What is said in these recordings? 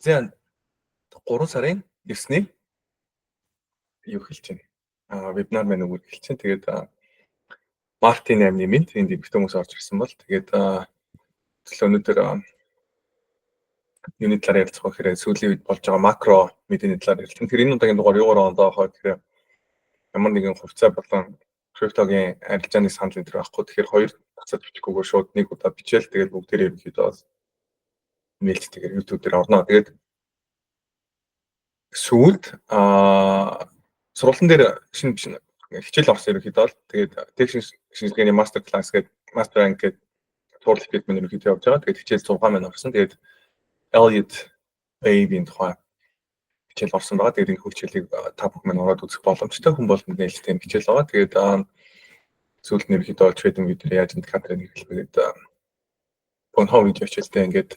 За 3 сарын 9-ний юу хэлж байна. Вебинар маань өгөх хэлж байна. Тэгээд Мартин 8-ны минь тэнд их хүмүүс орж ирсэн бол тэгээд өнөөдөр юуны талаар ярилцах вэ гэхээр сүүлийн үед болж байгаа макро мэдээний талаар ярилцсан. Тэр энэ удаагийн дугаар юугаар ондоо хаа гэхээр ямар нэгэн хувьцаа болон криптогийн арилжааны санал энэ төр байхгүй. Тэгэхээр хоёр тасаад бичихгүйгээр шууд нэг удаа бичээл тэгээд бүгдээрээ ерөнхийдөө нээлттэйгээр YouTube дээр орно. Тэгээд сүүлд сургалтын дээр шинэ хичээл орсон ерөнхийдөө бол тэгээд техник шинжилгээний мастер класс гэдэг мастер ранг гэдэг турлах гэдэг маань ерөнхийдөө явж байгаа. Тэгээд хичээл 6 маань орсон. Тэгээд Elliot Wave-ийн тухай хичээл орсон байгаа. Тэгээд энэ хичээлийг та бүхэн маань ороод үзэх боломжтой хүн бол нээлттэй хичээл байгаа. Тэгээд сүүлд нь ерөнхийдөө trading видео яаж индикаторыг хэлбэгээд Bonhoeffer видео хичээлтэй ингээд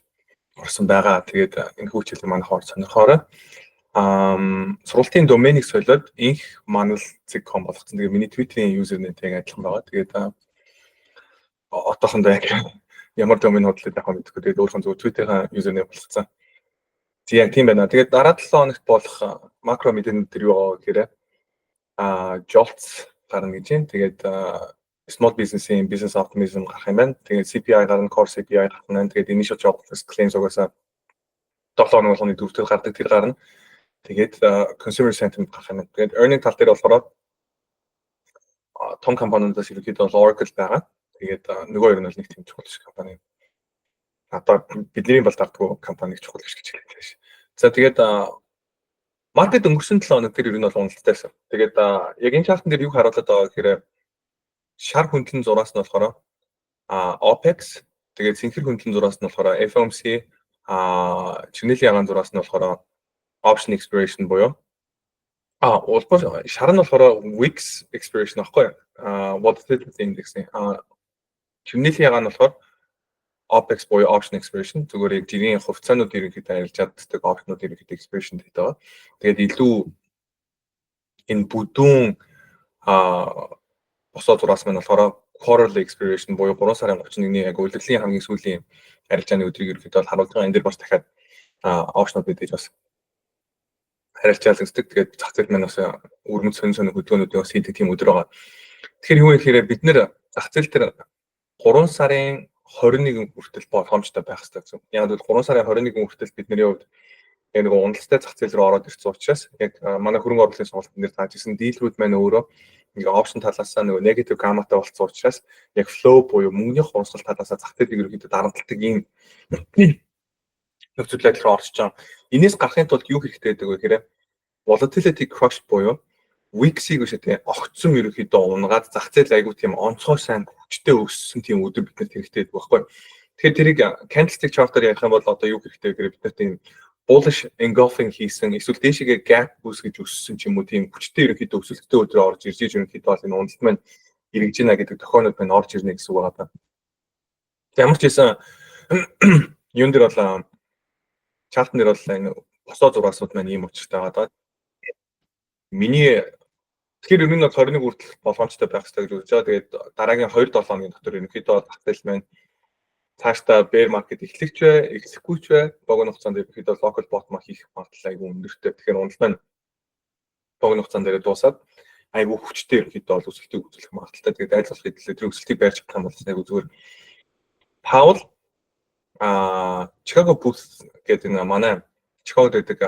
орсон байгаа. Тэгээд энэ хичээлийг манай хоор сонирхоорой. Сургалтын доменийг солиод инх manal.com болгоцсон. Тэгээ миний Twitter-ийн юзернэйтэй адилхан байгаа. Тэгээд отоохондоо яг ямар домен хөдлөд авах мэдгүй. Тэгээд өөрхөн зөв Twitter-ийн юзернэйг болгоцсон. Яг тийм байна. Тэгээд дараа 7 хоногт болох макро мэдээлэл төр юу гэхээр JOLTS гарна гэж байна. Тэгээд small business-ийн business optimism гарах юм байна. Тэгээд CPI гарна, core CPI гарах нь. Тэгээд initial job claims угаасаа 7 хоног болгоны дөрөвдөөр гардаг тэр гарна. Тэгээд consumer sentiment гарах юм. Тэгээд earning тал дээр болохоор том компаниудаас ерөнхийдөө Oracle байгаа. Тэгээд нөгөө хоёр нь бол нэг тийм чухал шиг компани. Одоо бидний бол дардгүй компаниг чухал гэж хэлж байна. За тэгээд маркет өнгөрсөн 7 хоног тэр ер нь бол уналтайсан. Тэгээд яг энэ чартан дээр юу харуулдаг байгаа гэхээр шар хөндлөн зураас нь болохоор OPEX, тэгээд цэнхэр хөндлөн зураас нь болохоор FOMC, чигнэлийн ягаан зураас нь болохоор option expiration буюу улбар шар нь болохоор WIX expiration аахгүй volatility index чигнэлийн ягаан нь болохоор OPEX буюу option expiration зүгээр яг жирийн хувьцаанууд ерөнхийдөө арилж чаддаг option-ууд ерөнхийдөө expiration гэдэг байгаа. Тэгээд илүү энэ бүдүүн босоо зураас маань болохоор quarterly expiration буюу 3 сарын 31-ний яг удирдлагын хамгийн сүүлийн арилжааны өдрийг ерөнхийдөө харуулж байгаа. Энэ дээр бас дахиад option-ууд бидэж бас харилцаал үздэг. Тэгээд зах зээл маань бас өрмөц сонин хөдөлгөөнүүдийн бас хийдэг тийм өдөр байгаа. Тэгэхээр юу вэ гэхээр бид нэр зах зээл дээр 3 сарын 21 хүртэл боломжтой байх хэрэгтэй гэсэн. Яг л 3 сарын 21 хүртэл бидний хувьд яг нэг уналцтай зах зээл рүү ороод ирсэн учраас яг манай хөрөнгө оруулалтын сургалтын дээр тааж ирсэн дийлрүүд маань өөрөө нэг опшн талаасаа нэг негатив гамматай болсон учраас яг флоу буюу мөнгөний хувьсгал талаасаа зах зээлийг ерөнхийдөө дарамтлагдаг ийм нөхцөл байдал руу орж байгаа. Энээс гарахын тулд юу хэрэгтэй гэдэг вэ гэхээр volatility crush буюу WIX-ийг үштэй огцсон ерөнхийдөө унгаад зах зээл айгуу тийм онцгой сайн хүчтэй өссөн тийм өдөр биднэрт хэрэгтэй байдаг байхгүй. Тэгэхээр тэрийг candlestick chart-аар ярих юм бол одоо юу хэрэгтэй гэхээр биднэрт тийм bullish engulfing хийсэн эсвэл дээшээгээ gap үүсгэж өссөн ч юм уу тийм хүчтэй ерөнхийдөө өсөлттэй өдрөөр орж ирж ерөнхийдөө бол энэ уналт маань эргэж гинэ гэдэг тохиолдол маань орж ирнэ гэсэн үг байгаа. Ямар ч байсан юун дээр бол чартн дээр бол энэ босоо зураасууд маань ийм учиртай байгаа. Миний тэгэхээр ер нь 21 хүртэл болгоомжтой байх хэрэгтэй гэж үзэж байгаа. Тэгээд дараагийн 2-7 хоногийн дотор ерөнхийдөө зах зээл маань цаашдаа bear market эхлэхч бай, эхлэхгүй ч бай, богино хугацаанд ерөнхийдөө local bottom хийх магадлал айгүй өндөртэй. Тэгэхээр уналт маань богино хугацаанд дээр дуусаад айгүй хүчтэй ерөнхийдөө бол өсөлтийг үзүүлэх магадлалтай. Тэгээд айлгуулах хэдүүлээ тэр өсөлтийг байрч чадах юм бол айгүй зүгээр. Powell Chicago Bulls гэдэг нэг манай Chicago гэдэг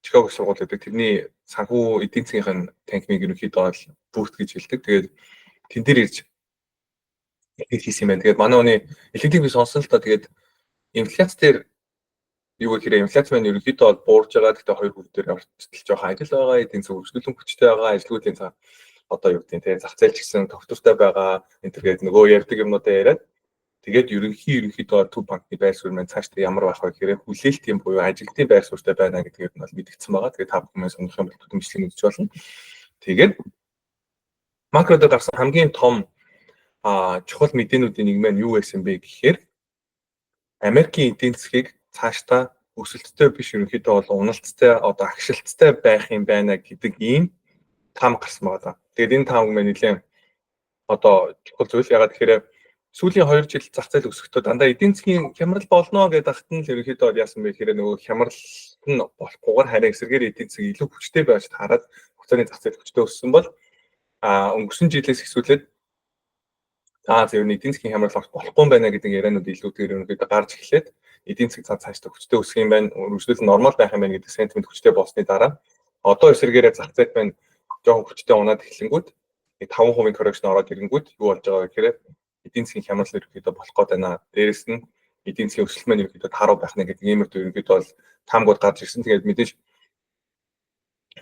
Chicago сургууль гэдэг тэрний санхүү эдийн засгийн танхимыг ерөнхийдөө бол бүүт гэж хэлдэг. Тэгээд тэн дээр ирж хийсэн юм байна. Тэгээд манай хүний электик би сонсон л та тэгээд инфляц дээр юу гэхээр инфляц маань ерөнхийдөө бол буурж байгаа. Гэхдээ хоёр хөл дээр ортолж байгаа ажил байгаа. Эдийн засаг хөгжүүлэн хүчтэй байгаа. Ажилгүйдийн цаг одоо юу гэдэг нь зах зээл ч гэсэн тогтвортой байгаа. Энэ төргээд нөгөө ярьдаг юмнуудаа яриад тэгээд ерөнхийдөө төв банкны байр суурь маань цаашдаа ямар байх вэ гэхээр хүлээлтийн буюу ажилтны байр суурьтай байна гэдгээр нь бол мэдгдсэн байгаа. Тэгээд та бүхэн сонирхох юм бол төдөлмжлэг үзэж болно. Тэгээд макрод гарсан хамгийн том чухал мэдээнүүдийн нэг маань юу байсан бэ гэхээр Америкийн эдийн засгийг цаашдаа өсөлттэй биш ерөнхийдөө бол уналттай одоо агшилттай байх юм байна гэдэг ийм там гарсан байгаа. Тэгээд энэ там маань нэлээд одоо чухал зүйл. Ягаад гэхээр сүүлийн 2 жил зах зээл өсөхдөө дандаа эдийн засгийн хямрал болно гэдэг ахтан л ерөнхийдөө яасан бэ гэхээр нөгөө хямрал нь болохгүйгээр харин эсрэгээр эдийн засаг илүү хүчтэй байж хараад хугацааны зах зээл хүчтэй өссөн бол өнгөрсөн жилээс эхсүүлээд зөв эдийн засгийн хямрал болохгүй юм байна гэдэг яриануд илүүтэйгээр ерөнхийдөө гарч эхлээд эдийн засаг цаашдаа хүчтэй өсөх юм байна, үргэлжлэл нормал байх юм байна гэдэг сентимент хүчтэй болсны дараа одоо эсрэгээрээ зах зээл байна жоохон хүчтэй унаад эхлэнгүүт 5% correction ороод ирэнгүүт юу болж байгаа гэхээр эдийн засгийн хямрал ерөнхийдөө болох гээд байна. Дээрэс нь эдийн засгийн өсөлт маань ерөнхийдөө тааруу байх нэ гэдэг иймэрхүү ерөнхийдөө бол таамгууд гарч ирсэн. Тэгээд мэдээж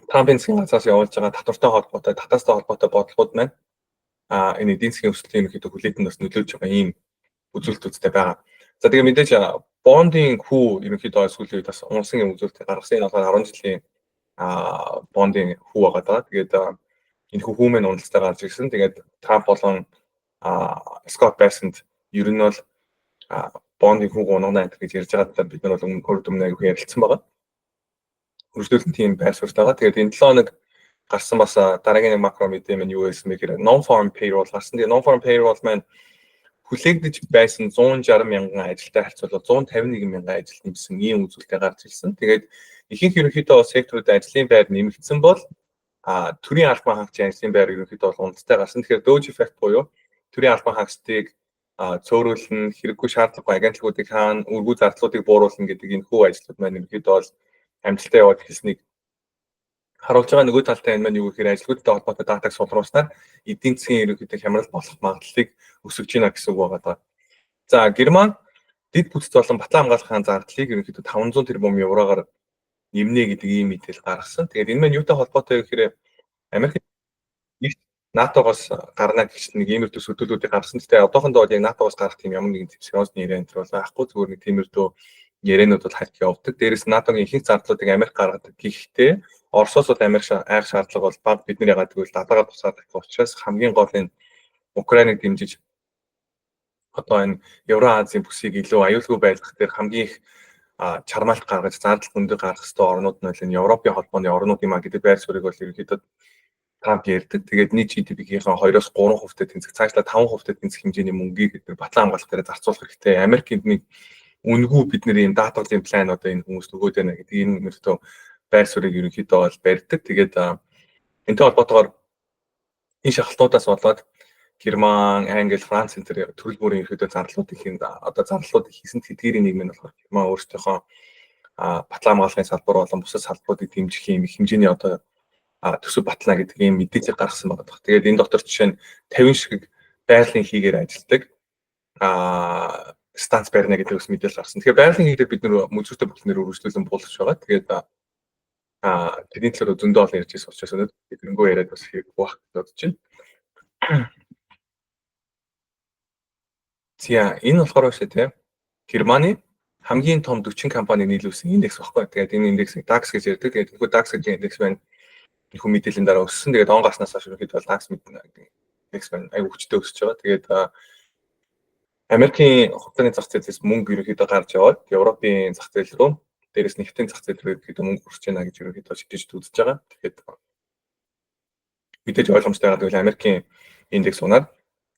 Трампын засгийн газраас явуулж байгаа татвартай холбоотой, татаастай холбоотой бодлогууд маань энэ эдийн засгийн өсөлтийн ерөнхийдөө хүлээтэнд бас нөлөөлж байгаа ийм үзүүлэлтүүдтэй байгаа. За тэгээд мэдээж бондын хүү ерөнхийдөө сүүлийн үед бас унсан юм үзүүлэлт гаргасан. Энэ болохоор 10 жилийн бондын хүү байгаа даа. Тэгээд энэ хүү мэн уналттай гарч ирсэн. Тэгээд Трамп болон Scott Bessent ер нь бол бондын хүүг унгана гэж ярьж байгаа бид нар бол өмнө өмнө аяг ярилцсан байгаа. Үргэлжлүүлэн тийм байр суурь байгаа. Тэгээд энэ 7 хоног гарсан бас дараагийн нэг макро мэдээ маань юу байсан бэ гэхээр non-farm payroll гарсан. Тэгээд non-farm payroll маань хүлээгдэж байсан 160 мянган ажилтай харьцуулбал 151 мянган ажил нэмсэн ийм үзүүлэлт гарч ирсэн. Тэгээд ихэнх ерөнхийдөө секторууд ажлын байр нэмэгдсэн бол төрийн албан хаагчийн ажлын байр ерөнхийдөө бол унттай гарсан. Тэгэхээр Doge effect буюу төрийн албан хаагчдыг цөөрүүлнэ, хэрэггүй шаардлагагүй агентлагуудыг хаана, үргүү зардлуудыг бууруулна гэдэг энэ хүү ажлууд маань ерөнхийдөө бол амжилттай яваад эхэлснийг харуулж байгаа. Нөгөө талтай энэ маань юу гэхээр ажлуудтай холбоотой датаг сулруулснаар эдийн засгийн ерөнхийдөө хямрал болох магадлалыг өсгөж байна гэсэн үг байгаа. За Герман дэд бүтц болон батлан хамгаалахын зардлыг ерөнхийдөө 500 тэрбум евроор нэмнэ гэдэг ийм мэдээлэл гаргасан. Тэгээд энэ маань юутай холбоотой гэхээр Америк НАТО-гоос гарна гэж нэг иймэрхүү төсөөллүүдийг гаргасан. Гэхдээ одоохондоо яг НАТО-гоос гарах тийм ямар нэгэн сериосны яриа энэ бол байхгүй. Зүгээр нэг тиймэрхүү яриануд бол харьцан явдаг. Дээрээс нь НАТО-гийн ихэнх зардлуудыг Америк гаргадаг. Гэхдээ Оросоос бол Америк айх шаардлага бол бага бидний ягаад гэвэл дадагаа тусаад байгаа учраас хамгийн гол нь Украиныг дэмжиж одоо энэ Евро-Азийн бүсийг илүү аюулгүй байлгах дээр хамгийн их чармаалт гаргаж зардал хөндөг гаргах ёстой орнууд нь бол энэ Европын холбооны орнууд юм а гэдэг байр суурийг бол ерөнхийдөө Трамп ярьдаг. Тэгээд нийт GDP-ийн 2-3% тэнцэх, цаашлаа 5% тэнцэх хэмжээний мөнгийг бид нар батлан хамгаалах дээр зарцуулах хэрэгтэй. Америкийн нэг үнэгүй бид нар ийм даатгалын план одоо энэ хүмүүс нөгөөд байна гэдэг энэ мөртөө байр суурийг ерөнхийдөө бол барьдаг. Тэгээд энэтэй холбоотойгоор энэ шахалтуудаас болоод Герман, Англи, Франц энэ төрөл бүрийн ерөнхийдөө зарлалууд ихэнд одоо зарлалууд хийсэн тэдгээрийн нэг нь болохоор Герман өөрсдийнхөө батлан хамгаалахын салбар болон бусад салбаруудыг дэмжих юм хэмжээний одоо төсөв батлана гэдэг ийм мэдээлэл гаргасан байгаа. Тэгээд энэ доктор жишээ нь 50 шиг байгалийн хийгээр ажилладаг станц барина гэдэг ус мэдээлэл гарсан. Тэгэхээр байгалийн хийгээр бид нэр мөчөртэй бүлгнэр үргэлжлүүлэн буулгаж байгаа. Тэгээд тэдний төлөө зөндөө олон ярьж ирсэн учраас өнөөдөр бид өнгөө яриад бас хэрэггүй байх гэж бодож байна. За энэ болохоор шүү дээ. Германы хамгийн том 40 компани нийлүүлсэн индекс баггүй. Тэгээд энэ индексийг DAX гэж ярьдаг. Тэгээд энэ DAX гэж индекс байна. Их мэдээллийн дараа өссөн. Тэгээд он гарснаас хойш ерөнхийдөө DAX индекс байна. Аюу хүчтэй өсөж байгаа. Тэгээд Америкийн хугацааны зах зээлээс мөнгө ерөнхийдөө гарч яваад Европын зах зээл рүү, дээрээс нефтийн зах зээл рүү ерөнхийдөө мөнгө хүрч байна гэж ерөнхийдөө шийдэж үзэж байгаа. Тэгэхээр мэдээж ойлгомжтой байгаа. Тэгвэл Америкийн индекс унаад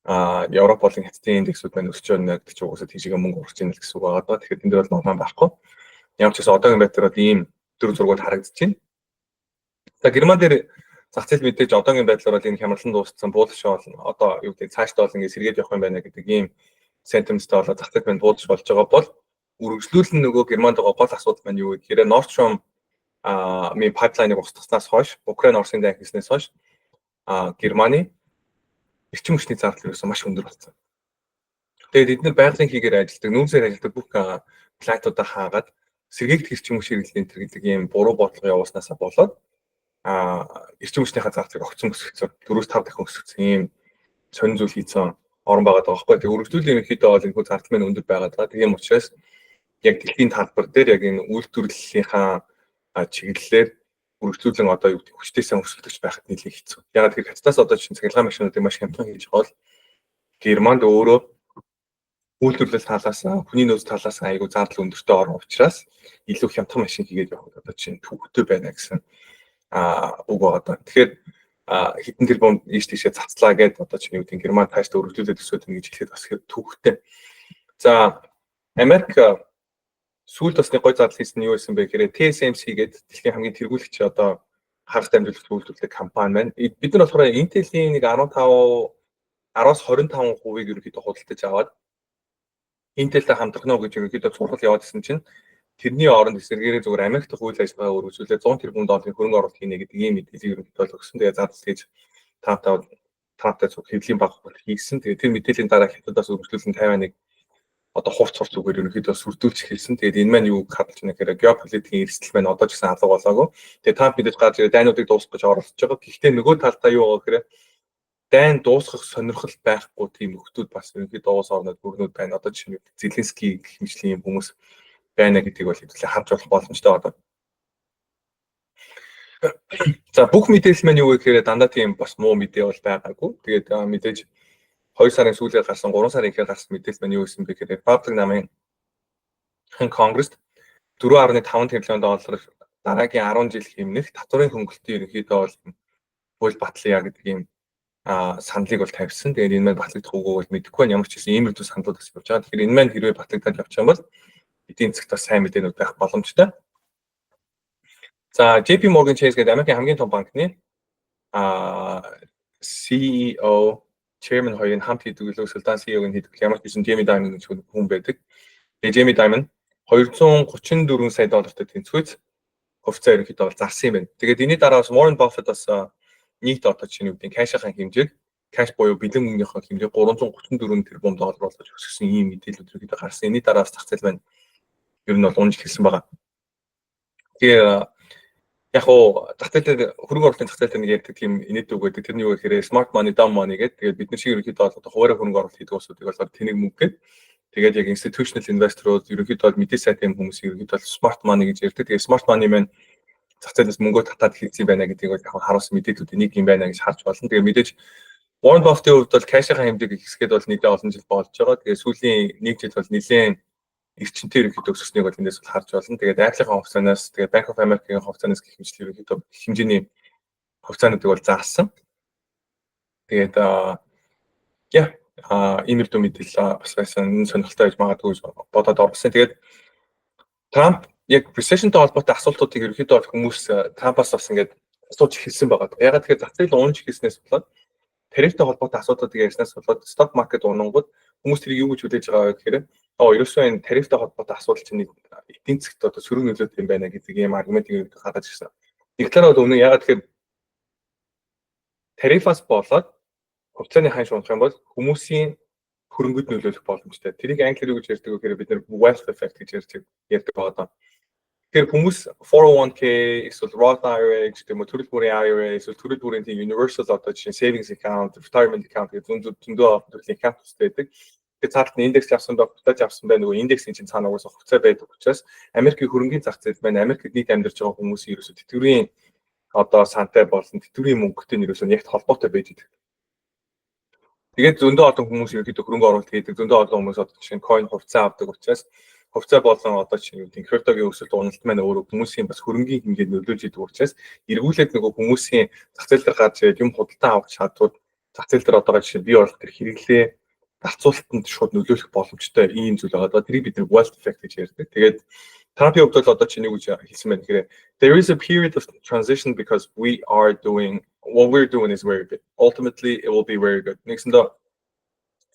Европ болон Хятадын индексүүд маань өсөж байна гэдэг чинь угаасаа тийшээ мөнгө урж байна гэсэн үг байгаа. Тэгэхээр энэ дээр бол нормал байхгүй. Ямар ч гэсэн одоогийн байдлаар бол ийм төр зургууд харагдаж байна. За Герман дээр зах зээл мэдээж одоогийн байдлаар бол энэ хямралан дууссан буулгаш бол одоо юу гэдэг цаашдаа бол ингээд сэргээд явах юм байна гэдэг ийм сентименттэй болоод зах зээл маань буулгаш болж байгаа бол үргэлжлүүлэн нөгөө Германд байгаа гол асуудал маань юу гэхээр Nord Stream пайплайныг устгаснаас хойш Украин Оросын дайн хийснээс хойш Германы эрчим хүчний зардал ерөөсөө маш өндөр болсон. Тэгээд эдгээр байгалийн хийгээр ажилладаг, нүүрсээр ажилладаг бүх плантуудаа хаагаад сэргээгдэх эрчим хүч хэрэглэлийн төр гэдэг ийм буруу бодлого явуулснаасаа болоод эрчим хүчнийхээ зардлыг огцон өсгөцсөн 4-5 дахин өсгөцсөн ийм сонин зүйл хийсэн орн байгаа байхгүй. Тэгээд үргэлжлүүлэн ерөнхийдөө бол энэ зардал маань өндөр байгаа даа. Тийм учраас яг дэлхийн талбар дээр яг энэ үйлдвэрлэлийнхаа чиглэлээр үргэлжлүүлэн одоо юу гэдэг хүчтэйсэн өсөлтөж байхад нэлээд хэцүү. Яг тэр хацтаас одоо чинь цахилгаан машинуудыг маш хямдхан хийж байгаа бол Германд өөрөө үйлдвэрлэл талаас хүний нөөц талаас айгүй зардал өндөртэй орно учраас илүү хямдхан машин хийгээд явах одоо чинь төвхтэй байна гэсэн үг байгаа даа. Тэгэхээр хэдэн тэрбум ийш тийшээ цацлаа гэдэг одоо чинь юу гэдэг Герман тааштай өргөжлүүлээд өсөд ингэж хэлэхэд бас их төвхтэй. За Америк сүүлд бас нэг гой зардал хийсэн нь юу байсан бэ гэхээр TSMC гэдэг дэлхийн хамгийн тэргүүлэгч одоо хагас дамжуулалт үйлдвэрлэдэг компани байна. Бид нар болохоор Intel-ийн нэг 10-аас 25% ерөнхийдөө худалдаж аваад Intel-тэй хамтрах нь гэж ерөнхийдөө цуглал яваад исэн чинь тэрний оронд эсэргээрээ зүгээр Америк дахь үйл ажиллагаа өргөжүүлээд 100 тэрбум долларын хөрөнгө оруулалт хийнэ гэдэг ийм мэдээлэл ерөнхийдөө өгсөн. Тэгээ зардал хийж Трамптай цуг хэвлийн багт хийсэн. Тэгээ тэр мэдээллийн дараа хятадаас өргөжлүүлэн 51 одоо хувц зүгээр ерөнхийдөө сүрдүүлж хэлсэн. Тэгээд энэ маань юу хадгалж байна гэхээр геополитикийн эрсдэл маань одоо ч гэсэн алга болоогүй. Тэгээд Трамп мэдээж гарч ирээд дайнуудыг дуусгах гэж оролцож байгаа. Гэхдээ нөгөө талдаа юу байгаа гэхээр дайн дуусгах сонирхол байхгүй тийм нөхдүүд бас ерөнхийдөө уус орнод бүрнүүд байна. Одоо жишээ нь Зеленский гэх мэтлийн хүмүүс байна гэдгийг бол хэвлээ харж болох боломжтой одоо. За бүх мэдээлэл маань юу вэ гэхээр дандаа тийм бас муу мэдээ бол байгаагүй. Тэгээд мэдээж 2 сарын сүүлээр гарсан 3 сарын ихээр гарсан мэдээлэл маань юу гэсэн бэ гэхээр Republic намын Конгресст 4.5 тэрлэн доллар дараагийн 10 жил хэмнэх татварын хөнгөлөлтийн ерөнхийдөө бол хууль батлая гэдэг ийм саналыг бол тавьсан. Тэгээд энэ маань батлагдах үгүй бол мэдэхгүй байна. Ямар ч гэсэн иймэрхүү саналууд бас явж байгаа. Тэгэхээр энэ маань хэрвээ батлагдаад явчих юм бол эдийн засгт бас сайн мэдээнүүд байх боломжтой. За JP Morgan Chase гэдэг Америкийн хамгийн том банкны CEO Chairman хоёрын хамт хийдэг үлээ Султан CEO-гийн хийдэг ямар ч гэсэн Jamie Dimon гэх хүн байдаг. Тэгээ Jamie Dimon 234 сая доллартай тэнцвүүц хувьцаа ерөнхийдөө бол зарсан юм байна. Тэгээд энэний дараа бас Warren Buffett бас нийт одоо чинь юу гэдэг кэшийн хэмжээг кэш буюу бэлэн мөнгөнийхөө хэмжээг 334 тэрбум доллар болгож өсгсөн ийм мэдээлэл ерөнхийдөө гарсан. Энэний дараа бас зах зээл маань ер нь бол унж эхэлсэн байгаа. Тэгээ яг уу зах зээл дээр хөрөнгө оруулалтын зах зээл дээр нэг ярьдаг тийм инээдэг үг гэдэг. Тэрний юу гэхээр smart money dumb money гэдэг. Тэгээд бид нар шиг ерөнхийдөө одоо хуваараа хөрөнгө оруулалт хийдэг улсуудыг болохоор тэнэг мөнгө гэдэг. Тэгээд яг institutional investor-ууд ерөнхийдөө мэдээ сайтай хүмүүс ерөнхийдөө smart money гэж ярьдаг. Тэгээд smart money маань зах зээлээс мөнгөө татаад хийсэн байна гэдгийг яг харуулсан мэдээлүүд нэг юм байна гэж харж болно. Тэгээд мэдээж Warren Buffett-ийн хувьд бол кэшийн хэмжээг ихсгээд бол нийлээ олон жил болж байгаа. Тэгээд сүүлийн 1 жил бол нэлээд эрчимтэй ерөнхийдөө өсөснийг бол эндээс харж болно. Тэгээд Apple-ийн хувьцаанаас тэгээд Bank of America-ийн хувьцаанаас гэх мэт ерөнхийдөө хэмжээний хувьцаануудыг бол заасан. Тэгээд иймэрхүү мэдээлэл бас байсан сонирхолтой байж магадгүй бодоод орсон. Тэгээд Трамп яг recession-тэй холбоотой асуултуудыг ерөнхийдөө хүмүүс Трампаас бас ингээд асууж эхэлсэн байгаа. Ягаад тэгэхээр зах зээл унж эхэлснээс болоод тарифтай холбоотой асуудлуудыг ярьснаас болоод stock market унангууд хүмүүс тэрийг юу гэж хүлээж байгаа вэ гэхээр ерөөсөө энэ тарифтай холбоотой асуудал чинь эдийн засгт одоо сөрөг нөлөөтэй юм байна гэдэг ийм аргументыг гаргаж ирсэн. Нэг талаараа бол үнэн ягаад тэгэхээр тарифаас болоод хувьцааны ханш унах юм бол хүмүүсийн хөрөнгөд нөлөөлөх боломжтой. Тэрийг англиар юу гэж ярьдаг вэ гэхээр бид нар wealth effect гэж ярьдаг байгаа. Тэгэхээр хүмүүс 401k эсвэл Roth IRA гэдэг юм уу төрөл бүрийн IRA эсвэл төрөл бүрийн тийм universal одоо жишээ savings account, retirement account гэдэг зөндөө төрлийн account байдаг. Тэгээд цаалт нь индекс авсан байх, бүтээж авсан байх нөгөө индексийн чинь цаана угсах хувьцаа байдаг учраас Америкийн хөрөнгөний зах зээл маань Америкт нийт амьдарч байгаа хүмүүсийн ерөөсөө тэтгэврийн одоо сантай болсон тэтгэврийн мөнгөтэй ерөөсөө ягт холбоотой байж идэг. Тэгээд зөндөө олон хүмүүс ерөөдөө хөрөнгө оруулалт хийдэг, зөндөө олон хүмүүс одоо жишээ нь coin хувьцаа авдаг учраас хувьцаа болон одоо чинь юу гэдэг криптогийн өсөлт уналт маань өөрөө хүмүүсийн бас хөрөнгийн хэмжээнд нөлөөлж идэг учраас эргүүлээд нөгөө хүмүүсийн зах зээл дээр гарч ирээд юм худалдан авах чадвар зах зээл дээр одоо жишээ бий болох тэр хэрэглээ зарцуулалтанд шууд нөлөөлөх боломжтой ийм зүйл байгаа. Тэрийг бид нэг wealth effect гэж ярьдаг. Тэгээд Трампийн хувьд бол одоо чинь юу гэж хэлсэн байна гэхээр there is a period of transition because we are doing what we're doing is very good. Ultimately it will be very good. Нэгсэндээ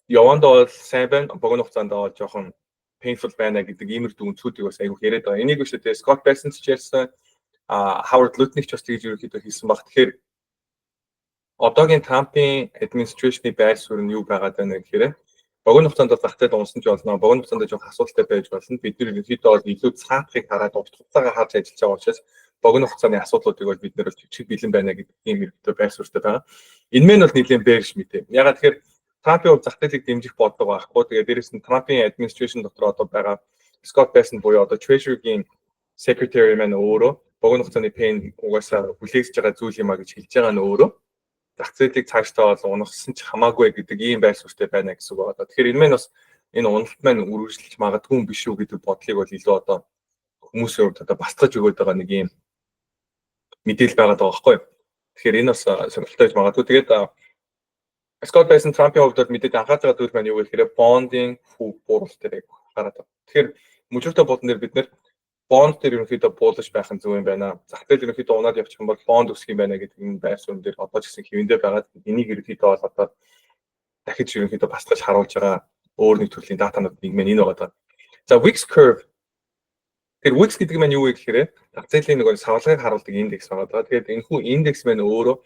явандаа бол сайн байна, богино хугацаанд бол жоохон painful байна гэдэг иймэрхүү үнцүүдийг бас айгүйх яриад байгаа. Энийг үштэй Scott Bessent ч ярьсан, Howard Lutnick ч бас тэгж ерөөхдөө хэлсэн баг. Тэгэхээр одоогийн Трампын administration-ийн байр суурь нь юу байгаад байна гэхээр богино хугацаанд зах зээл унсан ч болно, богино хугацаанд жоох асуудалтай байж болно. Бид нэр ерөөхдөө бол илүү цаатахыг хараад урт хугацаагаа харж ажиллаж байгаа учраас богино хугацааны асуудлуудыг бол бид нэр чичиг бэлэн байна гэдэг ийм ерөөхдөө байр суурьтай байгаа. Энэ мэн бол нэлийн bearish мэдээ. Ягаад тэгэхээр Трампын хувьд зах зээлийг дэмжих бодлого байхгүй. Тэгээд дээрэс нь Трампын administration дотор одоо байгаа Scott Bessent буюу одоо Treasury-гийн secretary маань өөрөө богино хугацааны pen угаасаа хүлээж байгаа зүйл юм а гэж хэлж байгаа нь өөрөө зах зээлийг цаашдаа бол унагсан ч хамаагүй гэдэг ийм байр суурьтай байна гэсэн үг байна. Тэгэхээр энэ маань бас энэ уналт маань үргэлжлэж магадгүй юм биш үү гэдэг бодлыг бол илүү одоо хүмүүсийн хувьд одоо бastгаж өгöd байгаа нэг ийм мэдээлэл байгаад байгаа байхгүй юу. Тэгэхээр энэ бас сонирхолтой гэж магадгүй. Тэгээд Scott Bessent Trump-ийн хувьд бол мэдээд анхаарч байгаа зүйл маань юу гэхээр bonding буурал дээр хараад байна. Тэгэхээр мужигтай бодон дээр бид нэр bond дээр ерөнхийдөө буулж байх нь зөв юм байна. Зах зээл ерөнхийдөө унаад явчих юм бол bond өсөх юм байна гэдэг энэ байр суурь дээр одоо ч гэсэн хэвэндээ байгаад энийг ерөнхийдөө бол одоо дахиж ерөнхийдөө басгаж харуулж байгаа өөр нэг төрлийн датанууд нэг мэн энэ байгаа. За Wix curve. Тэр Wix гэдэг маань юу вэ гэхээр зах зээлийн нэг савлгыг харуулдаг индекс байгаа. Тэгээд энэ хүү индекс маань өөрөө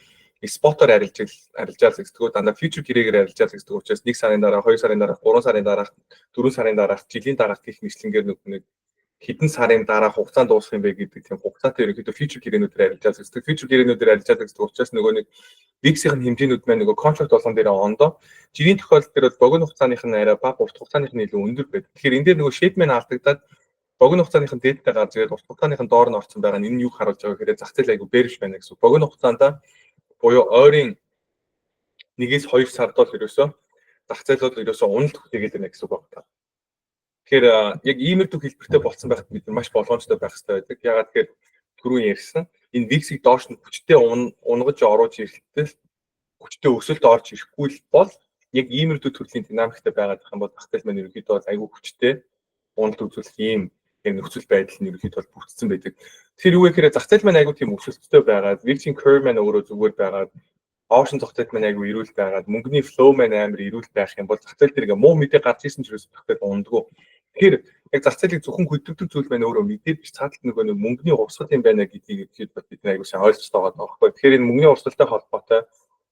спотоор арилжаал зэгтгүү дандаа future гэрээгээр арилжаал зэгтгүү учраас 1 сарын дараа 2 сарын дараа 3 сарын дараа 4 сарын дараах жилийн дараах гэх мэтлэнгээр нэг хэдэн сарын дараа хугацаанд дуусах юм бэ гэдэг тийм хугацаатай ерөнхийдөө future гэрээнүүдээр арилжаал зэгтгүү future гэрээнүүдээр арилжаал зэгтгүү учраас нөгөө нэг Wix-ийн хэмжээнүүд маань нөгөө contract болгон дээр ондоо жирийн тохиолдолд дээр бол богино хугацааных нь арай бага урт хугацааных нь илүү өндөр байдаг. Тэгэхээр энэ дээр нөгөө shape маань алдагдаад богино хугацааных нь дээдтэй гарч ирээд урт хугацааных нь доор нь орсон байгаа нь энэ юу харуулж байгаа гэхээр зах зээл айгүй bearish байна гэсэн. Богино хугацаанд буюу ойрын 1-2 сард бол ерөөсөө зах зээл бол ерөөсөө уналт хөтэйгээд байна гэсэн үг байна. Тэгэхээр яг иймэрдүү хэлбэртэй болсон байхад бид маш болгоомжтой байх хэрэгтэй байдаг. Ягаад гэхээр түрүүн ярьсан энэ Wix-ийг доош нь хүчтэй унгаж оруулж ирэхдээ хүчтэй өсөлт орж ирэхгүй л бол яг иймэрдүү төрлийн динамиктэй байгаад байх юм бол зах зээл маань ерөнхийдөө бол айгүй хүчтэй уналт үзүүлэх ийм нөхцөл байдал нь ерөнхийдөө бол бүрдсэн байдаг. Тэгэхээр юу гэхээр зах зээл маань айгүй тийм өсөлттэй байгаад Wix-ийн curve маань өөрөө зүгээр байгаад оошин зах зээл маань айгүй эрүүл байгаад мөнгөний flow маань амар эрүүл байх юм бол зах зээл дээр муу мэдээ гарч ирсэн ч зах зээл ундаггүй. Тэгэхээр яг зах зээлийг зөвхөн хөдөлгдөг зүйл маань өөрөө мэдээд биш цаатал нөгөө мөнгөний урсгал юм байна гэдгийг бид айгүй сайн ойлгож байгаа байхгүй. Тэгэхээр энэ мөнгөний урсгалтай холбоотой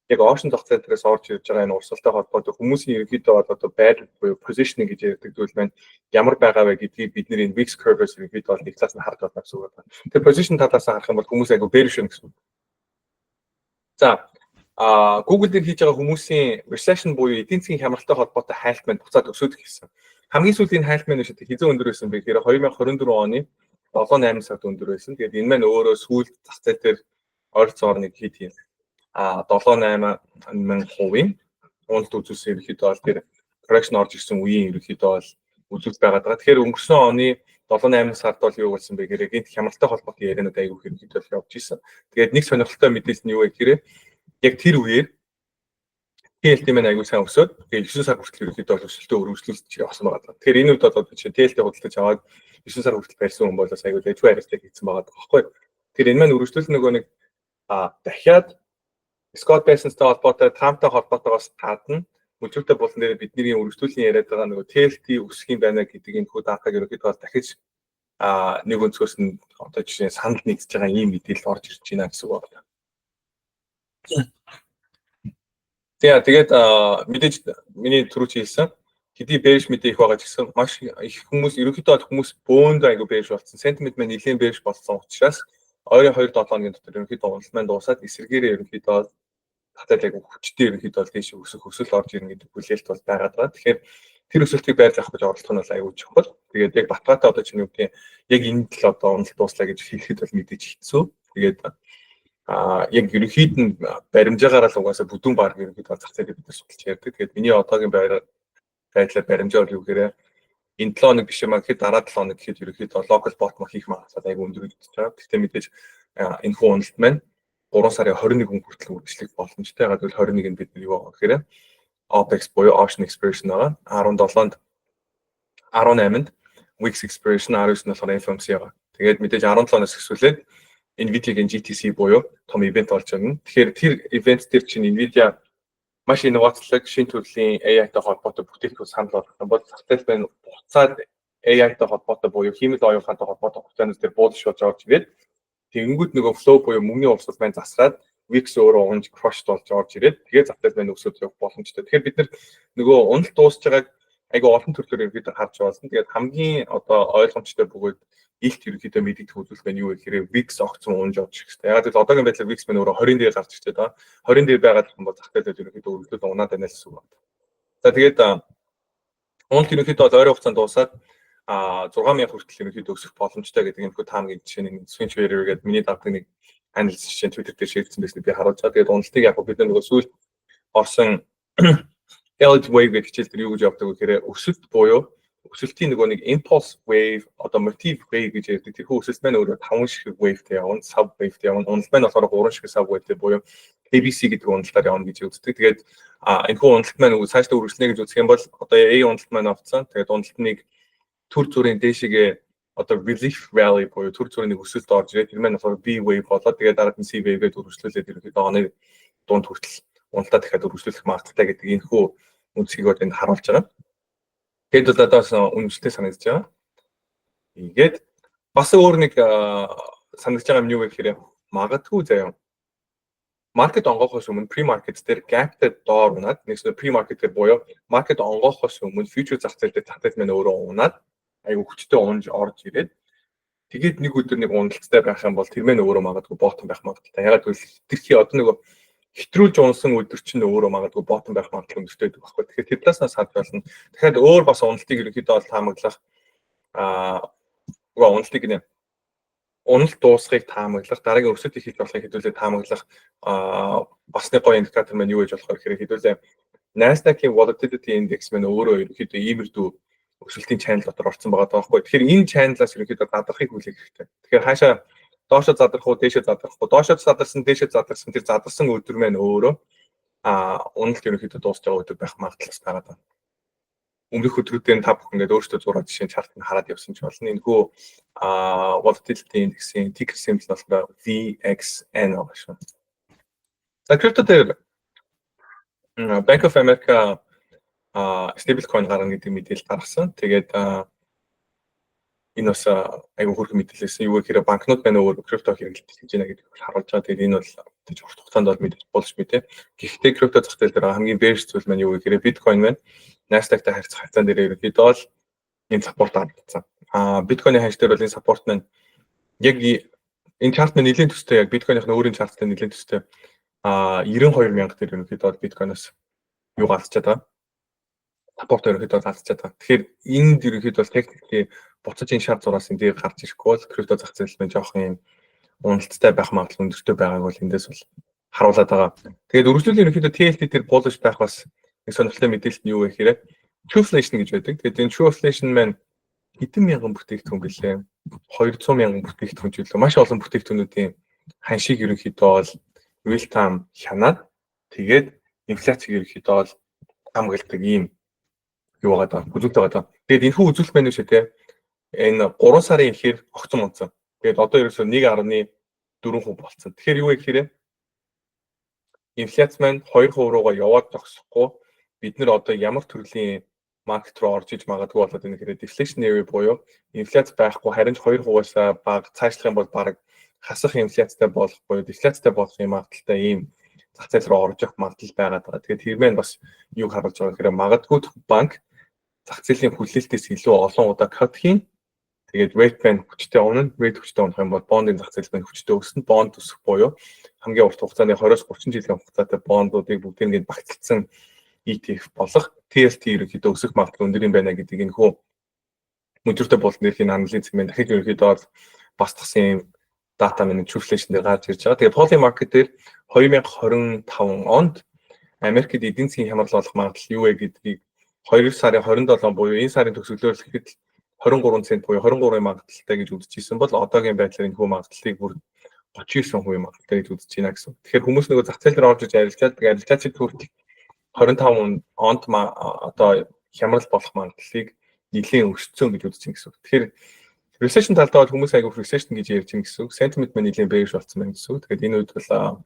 яг оошин зах зээл дээрээс орж ирж байгаа энэ урсгалтай холбоотой хүмүүсийн ерөнхийдөө бол одоо байдал буюу positioning гэж ярьдаг зүйл маань ямар байгаа вэ гэдгийг бид нэр энэ Wix curve-с ерөнхийдөө бол нэг талаас нь харж байна гэсэн үг байна. Тэгэхээр position талаас нь харах юм бол хүмүүс айгүй bearish гэсэн. За Google дээр хийж байгаа хүмүүсийн recession буюу эдийн засгийн хямралтай холбоотой хайлт маань буцаад өсөж эхэлсэн. Хамгийн сүүлийн хайлт маань шүү дээ хэзээ өндөр байсан бэ гэхээр 2024 оны 7-8 сард өндөр байсан. Тэгээд энэ маань өөрөө сүүлд зах зээл дээр ойролцоогоор нэг хэд юм 7-8 мянган хувийн уналт үзүүлсэн ерөнхийдөө бол тэр correction орж ирсэн үеийн ерөнхийдөө бол үзүүлж байгаа даа. Тэгэхээр өнгөрсөн оны 7-8 сард бол юу болсон бэ гэхээр гинт хямралтай холбоотой яриануд айгүй ерөнхийдөө явж ирсэн. Тэгээд нэг сонирхолтой мэдээлэл нь юу вэ гэхээр яг тэр үеэр TLT маань айгүй сайн өсөөд тэгээд 9 сар хүртэл ерөнхийдөө бол өсөлтөө өргөжлүүлж явсан байгаа. Тэгэхээр энэ үед бол чинь TLT худалдаж аваад 9 сар хүртэл барьсан хүн бол бас айгүй дэжгүй харилцааг хийсэн байгаа байхгүй. Тэгэхээр энэ маань өргөжлөл нөгөө нэг дахиад Scott Bessent-тэй холбоотой, Trump-тай холбоотойгоос гадна мужигтай болон дээр бидний өргөжлөлийн яриад байгаа нөгөө TLT өсөх юм байна гэдэг энэ хүү датаг ерөнхийдөө дахиж нэг өнцгөөс нь одоо жишээ санал нэгдэж байгаа ийм мэдээлэл орж ирж байна гэсэн үг байна. Тэгээд мэдээж миний түрүү хэлсэн хэдий bearish мэдээ их байгаа ч гэсэн маш их хүмүүс ерөнхийдөө хүмүүс бөөнд айгу bearish болсон. Sentiment маань нэлээд bearish болсон учраас ойрын 2-7 хоногийн дотор ерөнхийдөө унал маань дуусаад эсэргээрээ ерөнхийдөө татаад айгу хүчтэй ерөнхийдөө тийш өсөл орж ирнэ гэдэг хүлээлт бол байгаад байгаа. Тэгэхээр тэр өсөлтийг байрлах гэж оролдох нь бол айгу чухал. Тэгээд яг Батбаатай одоо чинь юу гэдэг яг энэ л одоо унал дууслаа гэж хэлэхэд бол мэдээж хэцүү. Тэгээд яг ерөнхийд нь баримжаагаараа л угаасаа бүдүүн баг ерөнхийдөө зах зээлийг бид судалж ярьдаг. Тэгэхээр миний одоогийн байдлаар баримжаа бол юу гэхээр энэ 7 хоног биш юм аа гэхэд дараа 7 хоног гэхэд ерөнхийдөө local bottom хийх магадлал айгүй өндөр гэж байгаа. Гэхдээ мэдээж энэ хүн уналт маань 3 сарын 21 хүртэл үргэлжлэх боломжтой. Ягаад гэвэл 21-нд бид юу байгаа гэхээр OPEX буюу option expiration байгаа. 17-нд 18-нд Wix expiration, 19-нд болохоор FOMC байгаа. Тэгээд мэдээж 17-оос эхлүүлээд Nvidia-гийн GTC буюу том ивент болж байна. Тэгэхээр тэр ивент дээр чинь Nvidia маш инновацлог шинэ төрлийн AI-тай холбоотой бүтээгдэхүүн санал болгох юм бол зах зээл байна буцаад AI-тай холбоотой буюу хиймэл оюутантай холбоотой хугацаанд дээр буулж болж орж ирээд тэгэнгүүт нөгөө flow буюу мөнгөний урсгал байна засраад Wix өөрөө унж crush болж орж ирээд тэгээд зах зээл байна өсөж явах боломжтой. Тэгэхээр бид нөгөө уналт дуусж байгааг айгүй олон төрлөөр ерөөдөө харж байна. Тэгээд хамгийн одоо ойлгомжтой бөгөөд илт ерөөдөө мэддэг хөдөлгөөн байна юу гэхээр Wix огцон унж явж байгаа. Яг л одоогийн байдлаар Wix маань өөрөө 20 дээр гарч ирчээд байгаа. 20 дээр байгаад юм бол зах зээл ерөөдөө өргөдөл унаад байна л гэсэн үг байна. За тэгээд уналт ерөөдөө ойрын хугацаанд дуусаад 6000 хүртэл ерөөдөө өсөх боломжтой гэдэг юм хөө таамгийн жишээ нэг swing trader гэдэг миний дагдаг нэг анализ жишээ Twitter дээр шийдсэн байсан би харуулж байгаа. Тэгээд уналтыг яг бид нөгөө сүүл орсон Elliott wave гэх хичээл дээр юу гэж явдаг вэ гэхээр өсөлт буюу өсөлтийн нөгөө нэг impulse wave одоо motive wave гэж ярьдаг. Тэрхүү өсөлт маань өөрөө 5 шиг waveтэй явна, sub waveтэй явна. Унал маань болохоор 3 шиг sub waveтэй буюу ABC гэдэг уналтаар явна гэж үздэг. Тэгээд энэ хүү уналт маань цаашдаа үргэлжлэнэ гэж үзэх юм бол одоо A уналт маань авцсан. Тэгээд уналтныг төр зүрийн дээшгээ одоо relief valley буюу төр зүрийн нэг өсөлт орж ирээд тэр маань болохоор B wave болоод тэгээд дараад нь C wave-гээд үргэлжлүүлээд ерөнхийдөө оны дунд хүртэл уналтаа дахиад үргэлжлүүлэх магадaltaй гэдэг энэ хүү үндсийг энд харуулж байгаа. Тэгэд бол одоос үнэтэй санагдаж байгаа. Тэгээд бас өөр нэг санагдаж байгаа юм юу вэ гэхээр магадгүй заяа. Маркет онгохоос өмнө pre-market дээр gap-тэй доор унаад нэгсээ pre-market дээр буюу маркет онгохоос өмнө future зах зээл дээр татаж маань өөрөө унаад айгу хүчтэй унж орж ирээд тэгээд нэг өдөр нэг уналттай байх юм бол тэр маань өөрөө магадгүй bottom байх магадaltaй. Ягаад гэвэл тэрхий одоо нэг хэтрүүлж унсан өдөр чинь өөрөө магадгүй bottom байх магадлал өндөртэй байдаг байхгүй. Тэгэхээр тэр талаас саад болно. Тэгэхээр өөр бас уналтыг ерөнхийдөө бол таамаглах уналтыг нэ уналт дуусхийг таамаглах, дараагийн өсөлт их хийж болохыг хэдүүлээ таамаглах бас нэг гоё индикатор маань юу гэж болох вэ гэхээр хэдүүлээ Nasdaq-ийн volatility index маань өөрөө ерөнхийдөө иймэрдүү өсөлтийн channel дотор орсон байгаа байхгүй. Тэгэхээр энэ channel-аас ерөнхийдөө задрахыг хүлээх хэрэгтэй. Тэгэхээр хаашаа доошо задрах уу, дээшээ задрах уу? Доошо задарсан, дээшээ задарсан тэр задарсан өдөр маань өөрөө уналт ерөнхийдөө дуусч байгаа өдөр байх магадлал байгаа даа. Өмнөх өдрүүдээр та бүхэн ингээд өөрсдөө зураг жишээ чартыг хараад явсан ч болно. Энэ хүү volatility index-ийн ticker symbol болохоор VXN байгаа шүү. За крипто дээр Bank of America stablecoin гаргана гэдэг мэдээлэл гаргасан. Тэгээд энэ бас айгүй хөрхөн мэдээлэлсэн. Юу гэхээр банкнууд байна өөр крипто хэрэглэж хийж байна гэдгийг харуулж байгаа. Тэгээд энэ бол тэгж урт хугацаанд бол мэдээж болж мэдээ. Гэхдээ крипто зах зээл дээр хамгийн bearish зүйл маань юу гэхээр биткойн байна. Nasdaq-тай харьцах хавцаан дээр ерөнхийдөө бол энэ саппорт авсан. Биткойны ханш дээр бол энэ саппорт маань яг энэ чарт маань нэлийн төстэй яг биткойныхны өөрийн чарттай нэлийн төстэй 92,000 дээр ерөнхийдөө бол биткойноос юу гарчаад байгаа. Саппорт ерөнхийдөө гарчаад байгаа. Тэгэхээр энд ерөнхийдөө бол техникли буцаж энэ шар зураас энэ дээр гарч ирэхгүй бол крипто зах зээл маань жоохон юм уналттай байх магадлал өндөртэй байгааг бол эндээс бол харуулад байгаа. Тэгээд үргэлжлүүлийн ерөнхийдөө TLT дээр bullish байх бас нэг сонирхолтой мэдээлэл нь юу вэ гэхээр Trueflation гэж байдаг. Тэгээд энэ Trueflation маань хэдэн мянган бүтээгдэхүүн гэлээ 200 мянган бүтээгдэхүүн ч үлээ маш олон бүтээгдэхүүнүүдийн ханшийг ерөнхийдөө бол real time хянаад тэгээд инфляцийг ерөнхийдөө бол хамгаалдаг ийм юу байгаа даа үзүүлэлт байгаа даа. Тэгээд энэ хүү үзүүлэлт маань шүү дээ. Энэ 3 сарын ихээр огцон онцсон. Тэгээд одоо ерөөсөө 1.4% болцсон. Тэгэхээр юу вэ гэхээр инфляц маань 2% руугаа яваад зогсохгүй бид нэр одоо ямар төрлийн маркет руу орж иж магадгүй болоод энэ хэрэг deflationary буюу инфляц байхгүй харин 2%-аас бага цаашлах юм бол баг хасах инфляцтай болох буюу дефляцтай болох юм магадaltaй ийм зах зээл рүү орж явах магадлал байгаа даа. Тэгээд тэр маань бас юу харуулж байгаа гэхээр магадгүй банк зах зээлийн хүлээлтээс илүү олон удаа cut хийн. Тэгээд rate байна хүчтэй унана, rate хүчтэй унах юм бол бондын зах зээл байна хүчтэй өснө, бонд өсөх буюу хамгийн урт хугацааны 20-30 жилийн хугацаатай бондуудыг бүгдийг ингээд багцлсан ETF болох TLT ерөнхийдөө өсөх магадлал өндөр юм байна гэдэг энэ хөө мөнхөртэй болон нэрхийн анализ юм дахиж ерөнхийдөө бастгсан юм дата маань Trueflation дээр гарч ирж байгаа. Тэгээд Poly Market дээр 2025 онд Америкт эдийн засгийн хямрал болох магадлал юу вэ гэдгийг 2 сарын 27 буюу энэ сарын төгсгөлөөр ихэд 23 цент буюу 23% магадaltaй гэж үзчихсэн бол одоогийн байдлаар энэ хүү магадлалыг бүр 39% магадaltaй гэж үзэж байна гэсэн. Тэгэхээр хүмүүс нөгөө зах зээл дээр орж иж арилжаач хүртэл 25 онд одоо хямрал болох магадлалыг нэлийн өссөн гэж үзэж байна гэсэн. Тэгэхээр recession талдаа бол хүмүүс айгүй recession гэж ярьж байна гэсэн. Sentiment маань нэлийн bearish болсон байна гэсэн. Тэгэхээр энэ үед бол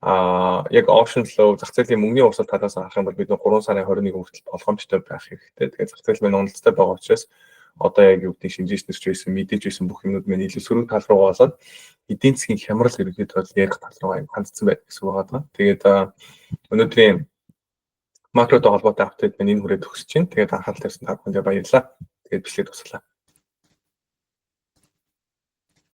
яг option flow зах зээлийн мөнгөний урсгал талаас харах юм бол бид 3 сарын 21 хүртэл болгоомжтой байх хэрэгтэй. Тэгэхээр зах зээл маань уналцтай байгаа учраас одоо яг юу гэдэг шинжээчнэрч байсан, мэдээж байсан бүх юмнууд маань илүү сөрөг тал руу болоод эдийн засгийн хямрал ерөнхийдөө бол ярих тал руу хандсан байдаг гэсэн үг байна. Тэгээд өнөөдрийн макротой холбоотой апдейт маань энэ хүрээд төгсөж байна. Тэгээд анхаарал тавьсан та бүхэнд баярлалаа. Тэгээд бичлэг дуслаа.